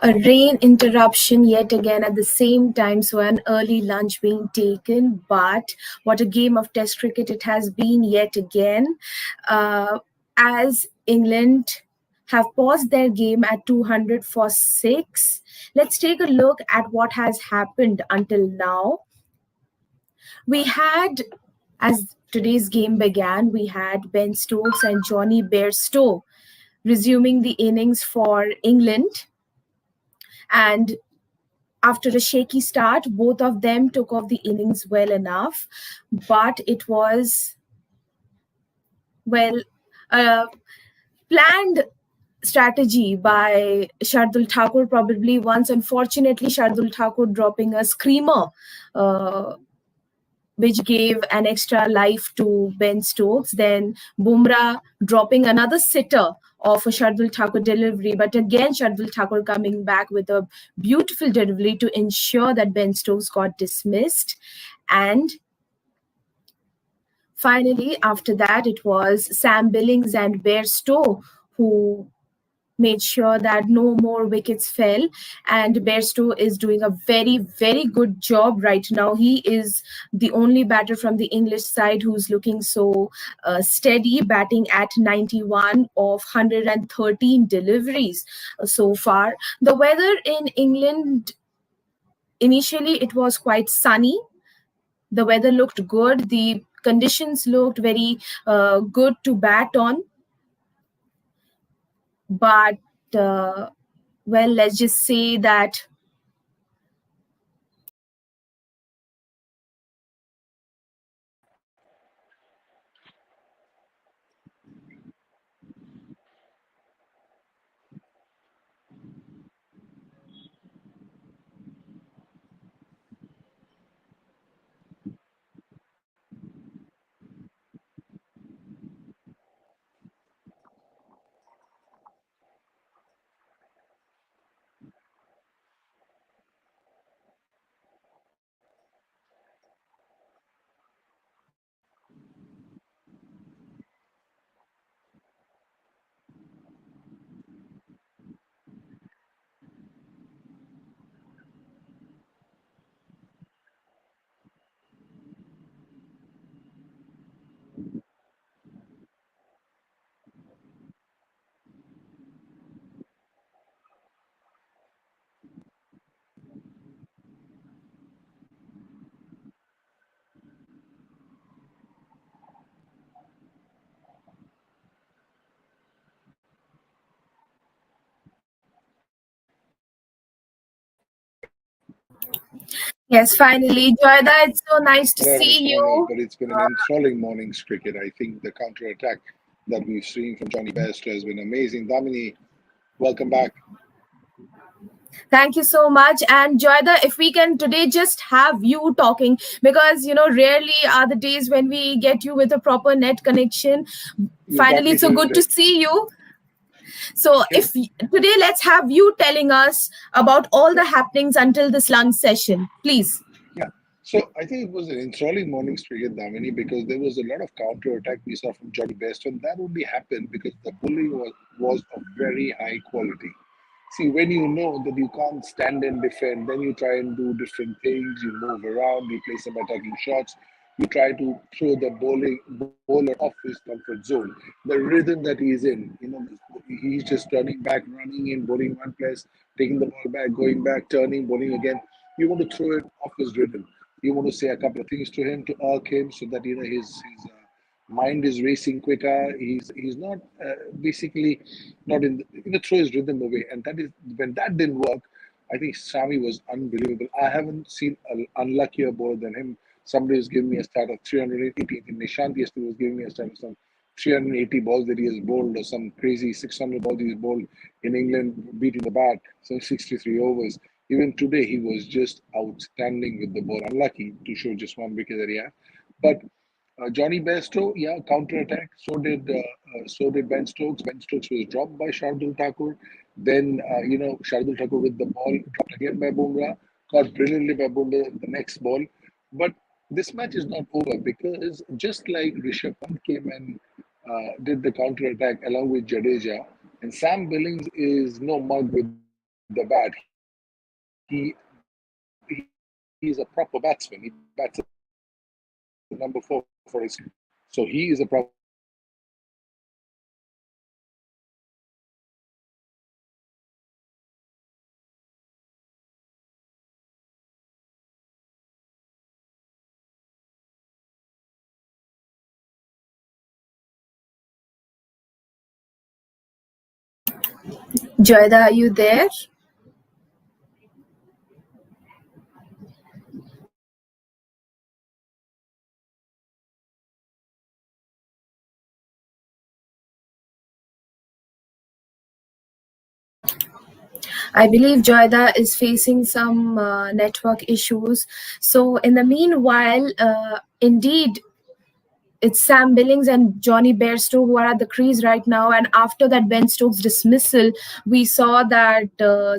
A rain interruption yet again at the same time, so an early lunch being taken. But what a game of Test cricket it has been yet again. As England have paused their game at 200 for 6. Let's take a look at what has happened until now. We had, as today's game began, we had Ben Stokes and Johnny Bairstow resuming the innings for England. And after a shaky start, both of them took off the innings well enough, but it was, well, a planned strategy by Shardul Thakur probably once. Unfortunately, Shardul Thakur dropping a screamer, which gave an extra life to Ben Stokes. Then Bumrah dropping another sitter of a Shardul Thakur delivery. But again, Shardul Thakur coming back with a beautiful delivery to ensure that Ben Stokes got dismissed. And finally, after that, it was Sam Billings and Bairstow who made sure that no more wickets fell. And Bairstow is doing a very, very good job right now. He is the only batter from the English side who's looking so steady, batting at 91 of 113 deliveries so far. The weather in England, initially, it was quite sunny. The weather looked good. The conditions looked very good to bat on. But well, let's just say that yes, finally, Joyda, it's so nice to Not see as funny, you. but it's been an enthralling morning's cricket. I think the counter attack that we've seen from Johnny Bairstow has been amazing. Damini, welcome back. Thank you so much. And Joyda, if we can today just have you talking, because rarely are the days when we get you with a proper net connection. You got Finally, me it's so good to today. see you. So, Okay. if today, let's have you telling us about all Yeah. the happenings until this lunch session, please. Yeah. So I think it was an enthralling morning's cricket, Damini, because there was a lot of counter attack we saw from Johnny Bairstow. And that only happened because the bowling was of very high quality. See, when you know that you can't stand and defend, then you try and do different things. You move around, you play some attacking shots, you try to throw the bowler off his comfort zone. The rhythm that he's in, he's just turning back, running in, bowling one place, taking the ball back, going back, turning, bowling again. You want to throw it off his rhythm. You want to say a couple of things to him to irk him so that his mind is racing quicker. He's not basically not in throw his rhythm away, and that is when that didn't work. I think Sami was unbelievable. I haven't seen an unluckier bowler than him. Somebody was giving me a stat of 380. I think Nishant yesterday was giving me a stat of some 380 balls that he has bowled, or some crazy 600 balls he's bowled in England, beating the bat, some 63 overs. Even today, he was just outstanding with the ball. Unlucky to show just one wicket that he had, but Johnny Bairstow, yeah, counter attack. So did Ben Stokes. Ben Stokes was dropped by Shardul Thakur. Then Shardul Thakur with the ball dropped again by Bumrah, caught brilliantly by Bumrah the next ball. But this match is not over because just like Rishabh Pant came and did the counter attack along with Jadeja, and Sam Billings is no mug with the ball. the bat. He's a proper batsman. He bats at number 4 for his country. So he is a proper batsman. Joyda, are you there? I believe Joyda is facing some network issues. So, in the meanwhile, indeed, it's Sam Billings and Johnny Bairstow who are at the crease right now. And after that Ben Stokes dismissal, we saw that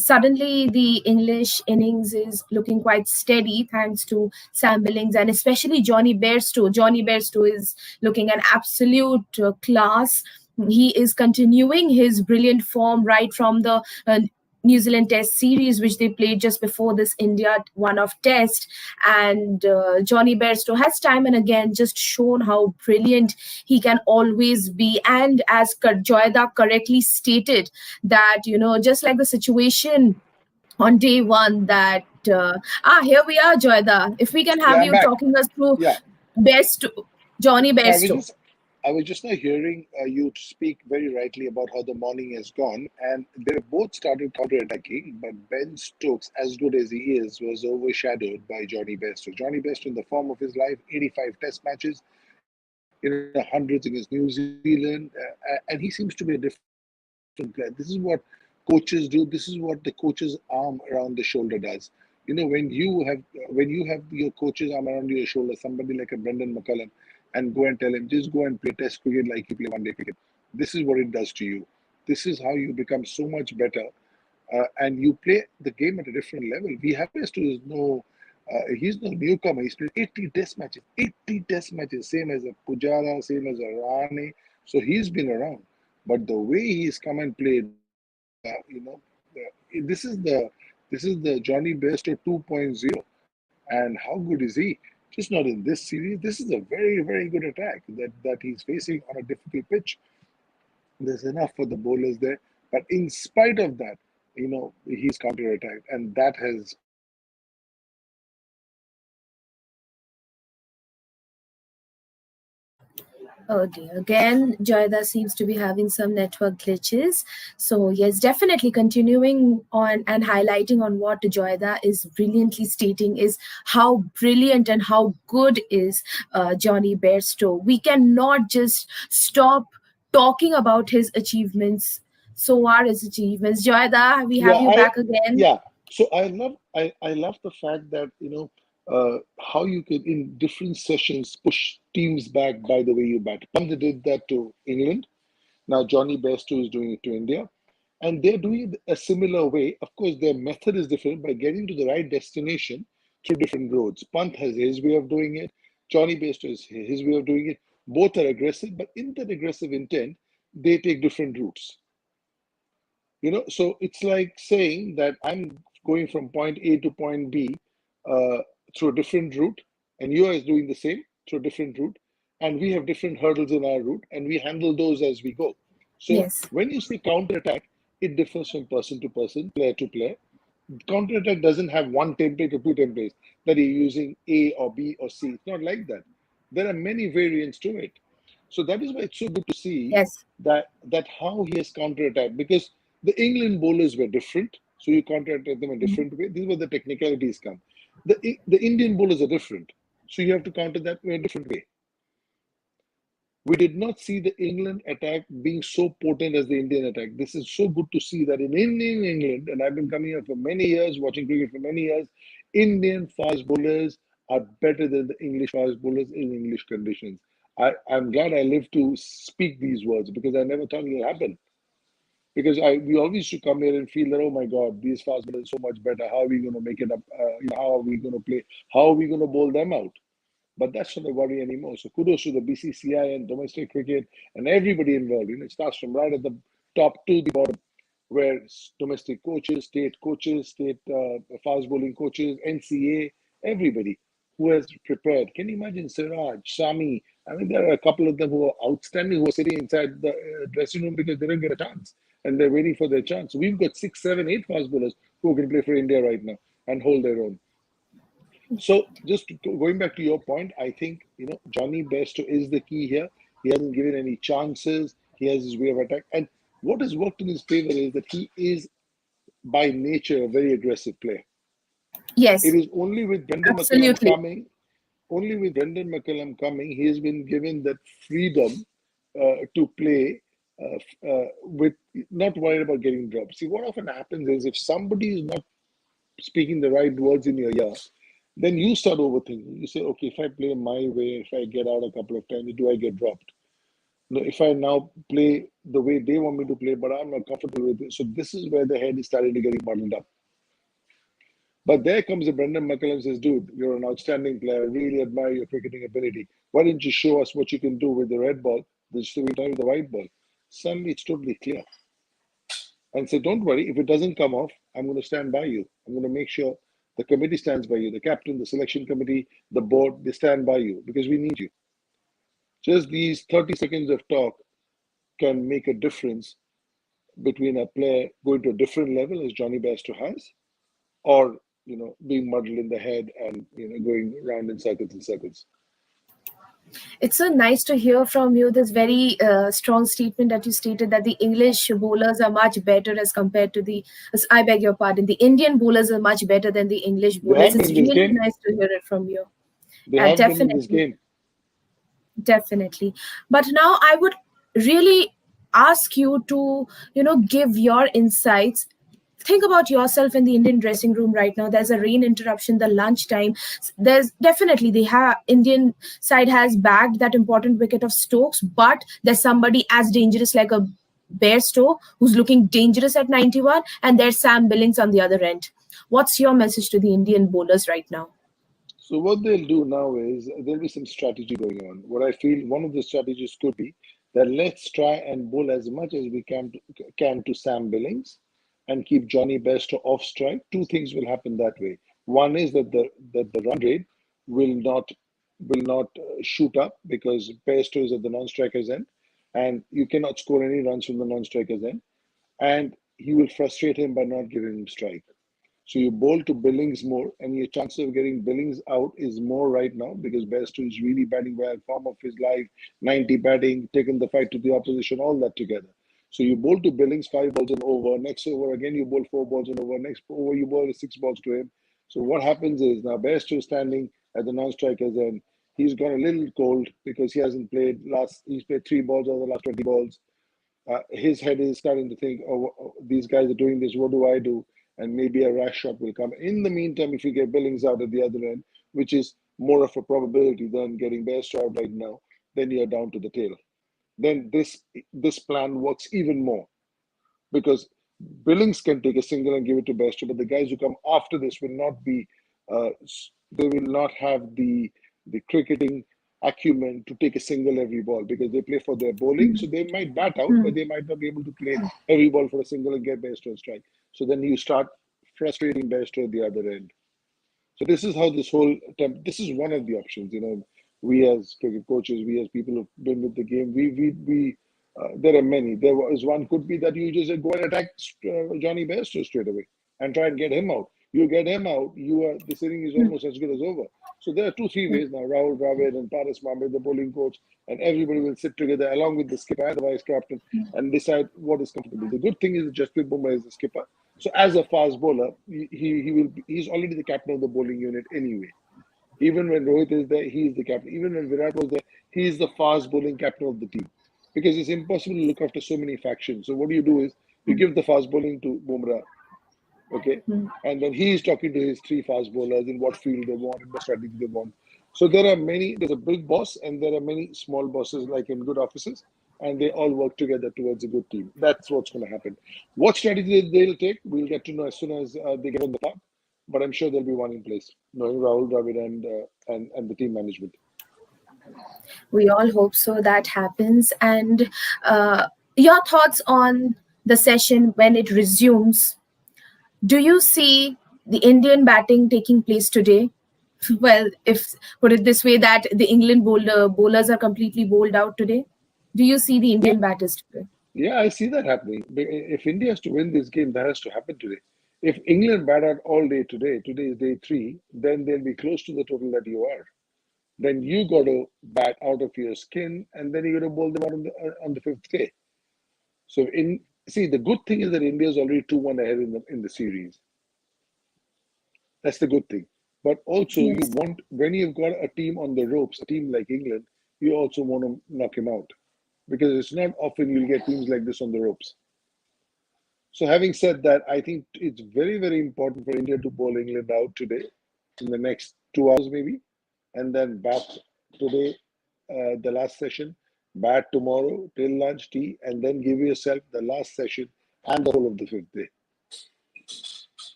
suddenly the English innings is looking quite steady thanks to Sam Billings and especially Johnny Bairstow. Johnny Bairstow is looking an absolute class. He is continuing his brilliant form right from the New Zealand Test series, which they played just before this India one-off test. And Johnny Bairstow has time and again just shown how brilliant he can always be. And as Joyda correctly stated, that, just like the situation on day one, that, here we are, Joyda. If we can have Yeah, I'm you back. talking us through Yeah. Johnny No, Bairstow. I was just now hearing you speak very rightly about how the morning has gone, and they both started counter-attacking. But Ben Stokes, as good as he is, was overshadowed by Johnny Bairstow. Johnny Bairstow, in the form of his life, 85 Test matches, hundreds against New Zealand, and he seems to be a different player. This is what coaches do. This is what the coach's arm around the shoulder does. When you have your coach's arm around your shoulder, somebody like a Brendan McCullum, and go and tell him, just go and play Test cricket like you play one-day cricket. This is what it does to you. This is how you become so much better, and you play the game at a different level. We have to is no. He's no newcomer. He's played 80 test matches. 80 test matches, same as a Pujara, same as a Rane. So he's been around. But the way he's come and played, this is the Johnny Bairstow 2.0. And how good is he? Just not in this series. This is a very, very good attack that he's facing on a difficult pitch. There's enough for the bowlers there. But in spite of that, he's counter-attacked. And that has Oh dear. Again, Joyda seems to be having some network glitches. So, yes, definitely continuing on and highlighting on what Joyda is brilliantly stating is how brilliant and how good is Johnny Bairstow. We cannot just stop talking about his achievements. So are his achievements. Joyda, we have yeah, you back again. yeah. So I love the fact that how you can in different sessions push teams back by the way you bat. Pant did that to England. Now Johnny Bairstow is doing it to India, and they're doing it a similar way. Of course, their method is different by getting to the right destination through different roads. Pant has his way of doing it. Johnny Bairstow is his way of doing it. Both are aggressive, but in that aggressive intent, they take different routes. So it's like saying that I'm going from point A to point B uh, through a different route, and you are doing the same through a different route, and we have different hurdles in our route, and we handle those as we go. So Yes. when you say counter attack, it differs from person to person, player to player. Counter attack doesn't have one template or two templates that you're using A or B or C. It's not like that. There are many variants to it. So that is why it's so good to see Yes. that how he has counterattacked, because the England bowlers were different, so you counterattack them a Mhm. different way. This is where the technicalities come. The Indian bowlers are different, so you have to counter that in a different way. We did not see the England attack being so potent as the Indian attack. This is so good to see that in Indian England, and I've been coming here for many years, watching cricket for many years, Indian fast bowlers are better than the English fast bowlers in English conditions. I'm glad I lived to speak these words because I never thought it would happen. Because we always used to come here and feel that, oh my God, these fast bowlers are so much better. How are we going to make it up? How are we going to play? How are we going to bowl them out? But that's not a worry anymore. So kudos to the BCCI and domestic cricket and everybody involved. It starts from right at the top to the bottom. where domestic coaches, state fast bowling coaches, NCA, everybody who has prepared. Can you imagine Siraj, Shami? I mean, there are a couple of them who are outstanding, who are sitting inside the dressing room because they don't get a chance and they're waiting for their chance. We've got 6, 7, 8 fast bowlers who can play for India right now and hold their own. So just going back to your point, I think Johnny Bairstow is the key here. He hasn't given any chances. He has his way of attack, and what has worked in his favor is that he is by nature a very aggressive player. It Yes, is only with Brendan McCullum absolutely. coming, he has been given that freedom to play with not worried about getting dropped. See, what often happens is if somebody is not speaking the right words in your ear, then you start overthinking. You say, okay, if I play my way, if I get out a couple of times, do I get dropped? No, if I now play the way they want me to play, but I'm not comfortable with it. So this is where the head is starting to get muddled up. But there comes a Brendan McCullum and says, dude, you're an outstanding player. I really admire your cricketing ability. Why don't you show us what you can do with the red ball? This will try with the white ball. Suddenly it's totally clear. And say, don't worry, if it doesn't come off, I'm going to stand by you. I'm going to make sure the committee stands by you. The captain, the selection committee, the board, they stand by you because we need you. Just these 30 seconds of talk can make a difference between a player going to a different level as Johnny Bairstow has, or being muddled in the head and going round in circles and circles. It's so nice to hear from you this very strong statement that you stated that the English bowlers are much better as compared to I beg your pardon, the Indian bowlers are much better than the English They bowlers. have been It's in this really game. nice to hear it from you. They have been in this Definitely. game. Definitely. But now I would really ask you to, give your insights. Think about yourself in the Indian dressing room right now. There's a rain interruption, the lunchtime. There's definitely the Indian side has bagged that important wicket of Stokes, but there's somebody as dangerous like a Bairstow who's looking dangerous at 91, and there's Sam Billings on the other end. What's your message to the Indian bowlers right now? So what they'll do now is there'll be some strategy going on. What I feel one of the strategies could be that let's try and bowl as much as we can to Sam Billings and keep Johnny Bairstow off strike. Two things will happen that way. One is that the run rate will not shoot up because Bairstow is at the non-striker's end, and you cannot score any runs from the non-striker's end, and he will frustrate him by not giving him strike. So you bowl to Billings more, and your chances of getting Billings out is more right now because Bairstow is really batting well, form of his life, 90 batting, taking the fight to the opposition, all that together. So you bowl to Billings, 5 balls and over. Next over again, you bowl 4 balls and over. Next over, you bowl 6 balls to him. So what happens is now Bairstow is standing at the non-strikers end. He's got a little cold because he hasn't played He's played 3 balls out of the last 20 balls. His head is starting to think, these guys are doing this. What do I do? And maybe a rash shot will come. In the meantime, if you get Billings out at the other end, which is more of a probability than getting Bairstow out right now, then you're down to the tail. Then this plan works even more because Billings can take a single and give it to Bairstow, but the guys who come after this will not be, they will not have the cricketing acumen to take a single every ball because they play for their bowling. So they might bat out, but they might not be able to play every ball for a single and get Bairstow a strike. So then you start frustrating Bairstow at the other end. So this is how this is one of the options. We as cricket coaches, we as people who've been with the game, there are many. There was one could be that you just go and attack Johnny Bairstow straight away and try and get him out. You get him out, the inning is almost as good as over. So there are 2-3 ways now. Rahul Dravid and Paras Mhambrey, the bowling coach, and everybody will sit together along with the skipper and the vice captain and decide what is comfortable. The good thing is that Jasprit Bumrah is the skipper. So as a fast bowler, he's already the captain of the bowling unit anyway. Even when Rohit is there, he is the captain. Even when Virat was there, he is the fast bowling captain of the team. Because it's impossible to look after so many factions. So what you do is you give the fast bowling to Bumrah, okay, and then he is talking to his 3 fast bowlers in what field they want and what strategy they want. So there's a big boss and there are many small bosses like in good offices, and they all work together towards a good team. That's what's going to happen. What strategy they'll take, we'll get to know as soon as they get on the park. But I'm sure there'll be one in place, knowing Rahul Dravid and the team management. We all hope so that happens. And your thoughts on the session when it resumes, do you see the Indian batting taking place today? Well, if put it this way, that the England bowlers are completely bowled out today. Do you see the Yeah, Indian batters today? yeah, I see that happening. If India has to win this game, that has to happen today. If England bat out all day today, today is day three, then they'll be close to the total that you are. Then you got to bat out of your skin, and then you got to bowl them out on the fifth day. So in see, the good thing is that India is already 2-1 ahead in the series. That's the good thing. But also, you Yes. want when you've got a team on the ropes, a team like England, you also want to knock him out because it's not often you'll get teams like this on the ropes. So, having said that, I think it's very, very important for India to bowl England out today in the next 2 hours, maybe, and then bat today, the last session, bat tomorrow till lunch tea, and then give yourself the last session and the whole of the fifth day.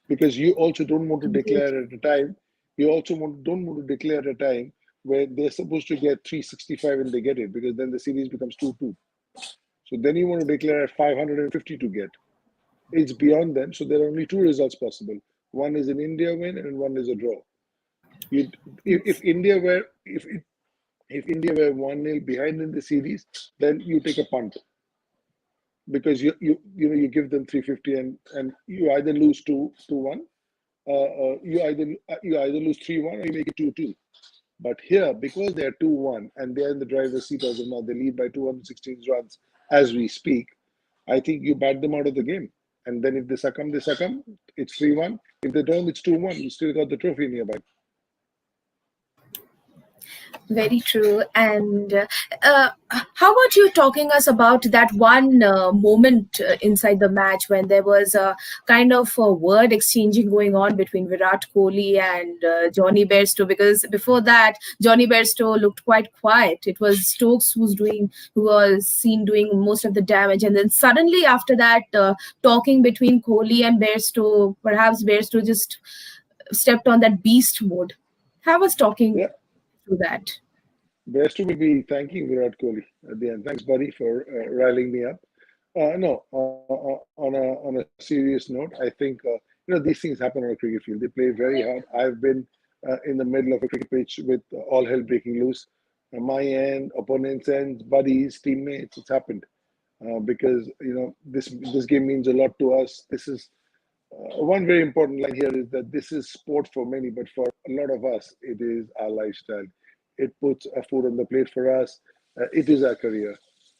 Because you also don't want to Indeed. declare at a time, you also don't want to declare at a time where they're supposed to get 365 and they get it, because then the series becomes 2-2. So then you want to declare at 550 to get. It's beyond them. So there are only two results possible. One is an India win and one is a draw. You, if Yes. India were if India were 1-0 behind in the series, then you take a punt because you give them 350 and you either lose 2-1, you either lose 3-1 or you make it 2-2. But here, because they're 2-1 and they're in the driver's seat as of now, they lead by 216 runs as we speak. I think you bat them out of the game. And then if they succumb, they succumb. It's 3-1. If they don't, it's 2-1. You still got the trophy nearby. Very true. And how about you talking us about that one moment inside the match when there was a kind of a word exchanging going on between Virat Kohli and Johnny Bairstow? Because before that, Johnny Bairstow looked quite quiet. It was Stokes who was seen doing most of the damage, and then suddenly after that, talking between Kohli and Bairstow, perhaps Bairstow just stepped on that beast mode. Have us talking Yeah, through that. Bairstow will be thanking Virat Kohli at the end. Thanks, buddy, for riling me up. No, on a serious note, I think these things happen on a cricket field. They play very hard. I've been in the middle of a cricket pitch with all hell breaking loose. My end, opponents' end, buddies, teammates. It's happened because this game means a lot to us. This is one very important line here is that this is sport for many, but for a lot of us, it is our lifestyle. It puts a food on the plate for us. It is our career.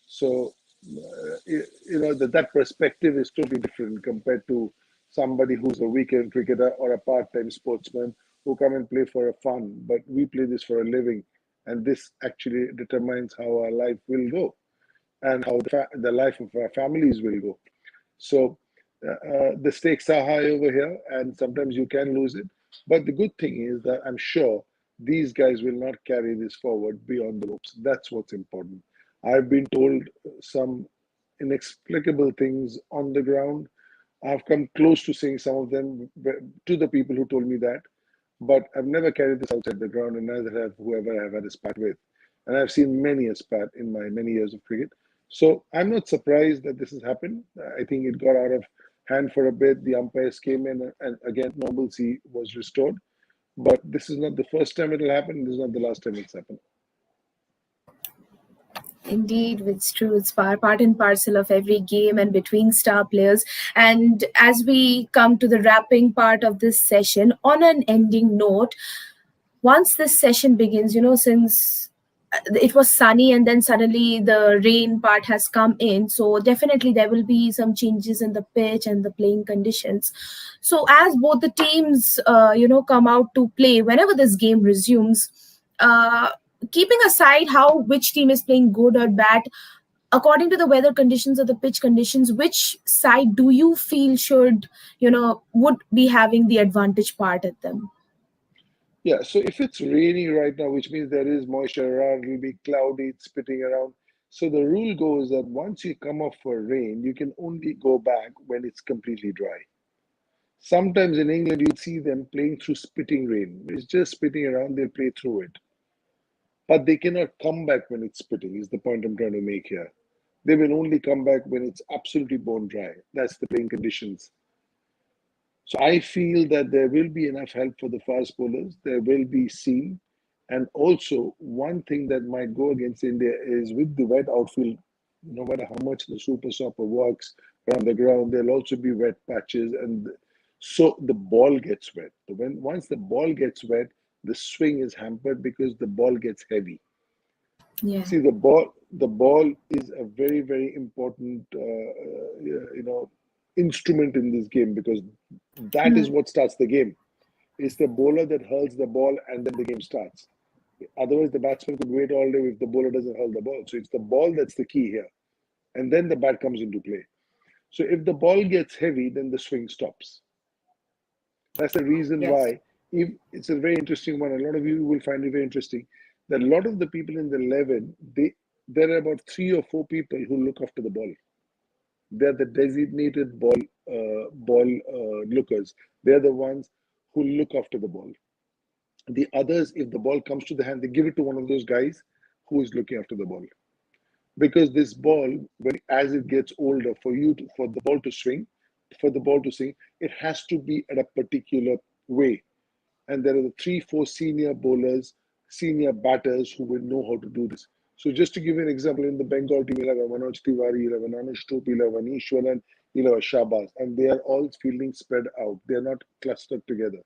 So, that perspective is totally different compared to somebody who's a weekend cricketer or a part-time sportsman who come and play for a fun. But we play this for a living, and this actually determines how our life will go and how the life of our families will go. So the stakes are high over here, and sometimes you can lose it. But the good thing is that I'm sure these guys will not carry this forward beyond the ropes. That's what's important. I've been told some inexplicable things on the ground. I've come close to saying some of them to the people who told me that, but I've never carried this outside the ground, and neither have whoever I've had a spat with. And I've seen many a spat in my many years of cricket. So I'm not surprised that this has happened. I think it got out of hand for a bit. The umpires came in, and again, normalcy was restored. But this is not the first time it'll happen. This is not the last time it's happened. Indeed, it's true. It's part and parcel of every game and between star players. And as we come to the wrapping part of this session, on an ending note, once this session begins, since it was sunny and then suddenly the rain part has come in, so definitely there will be some changes in the pitch and the playing conditions. So as both the teams come out to play whenever this game resumes, uh, keeping aside how which team is playing good or bad, according to the weather conditions or the pitch conditions, which side do you feel would be having the advantage part at them? Yeah, so if it's raining right now, which means there is moisture around, it'll be cloudy, it's spitting around. So the rule goes that once you come off for rain, you can only go back when it's completely dry. Sometimes in England, you'd see them playing through spitting rain. It's just spitting around, they'll play through it. But they cannot come back when it's spitting, is the point I'm trying to make here. They will only come back when it's absolutely bone dry. That's the playing conditions. So I feel that there will be enough help for the fast bowlers. There will be seam. And also, one thing that might go against India is with the wet outfield, no matter how much the super stopper works around the ground, there'll also be wet patches. And so the ball gets wet. So once the ball gets wet, the swing is hampered because the ball gets heavy. Yeah. See, the ball is a very, very important, instrument in this game because that is what starts the game. It's the bowler that hurls the ball and then the game starts. Otherwise, the batsman could wait all day if the bowler doesn't hurl the ball. So it's the ball that's the key here. And then the bat comes into play. So if the ball gets heavy, then the swing stops. That's the reason Yes. why if it's a very interesting one. A lot of you will find it very interesting that a lot of the people in the 11, there are about 3 or 4 people who look after the ball. They're the designated ball lookers. They're the ones who look after the ball. The others, if the ball comes to the hand, they give it to one of those guys who is looking after the ball. Because this ball, as it gets older, for the ball to swing, it has to be at a particular way. And there are the 3, 4 senior bowlers, senior batters who will know how to do this. So just to give you an example, in the Bengal team, you'll have Manoj Tiwari, you'll have Anush Tope, you'll have Ishwaran, you'll have Shabaz, and they are all fielding spread out. They are not clustered together.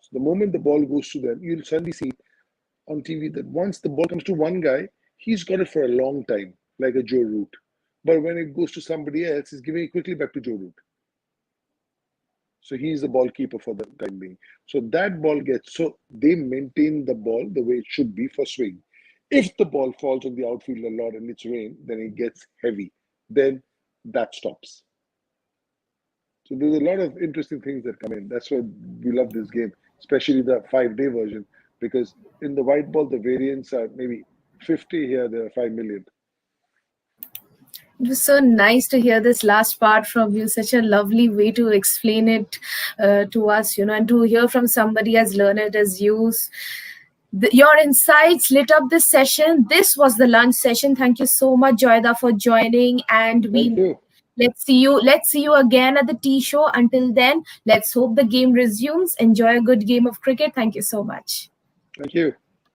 So the moment the ball goes to them, you'll suddenly see on TV that once the ball comes to one guy, he's got it for a long time, like a Joe Root. But when it goes to somebody else, he's giving it quickly back to Joe Root. So he's the ball keeper for the time being. So that ball so they maintain the ball the way it should be for swing. If the ball falls on the outfield a lot and it's rain, then it gets heavy. Then that stops. So there's a lot of interesting things that come in. That's why we love this game, especially the 5-day version, because in the white ball, the variants are maybe 50, here there are 5 million. It was so nice to hear this last part from you. Such a lovely way to explain it to us, and to hear from somebody as learned as you. Your insights lit up this session. This was the lunch session. Thank you so much, Joyda, for joining. And Thank you. let's see you again at the tea show. Until then, let's hope the game resumes. Enjoy a good game of cricket. Thank you so much. Thank you.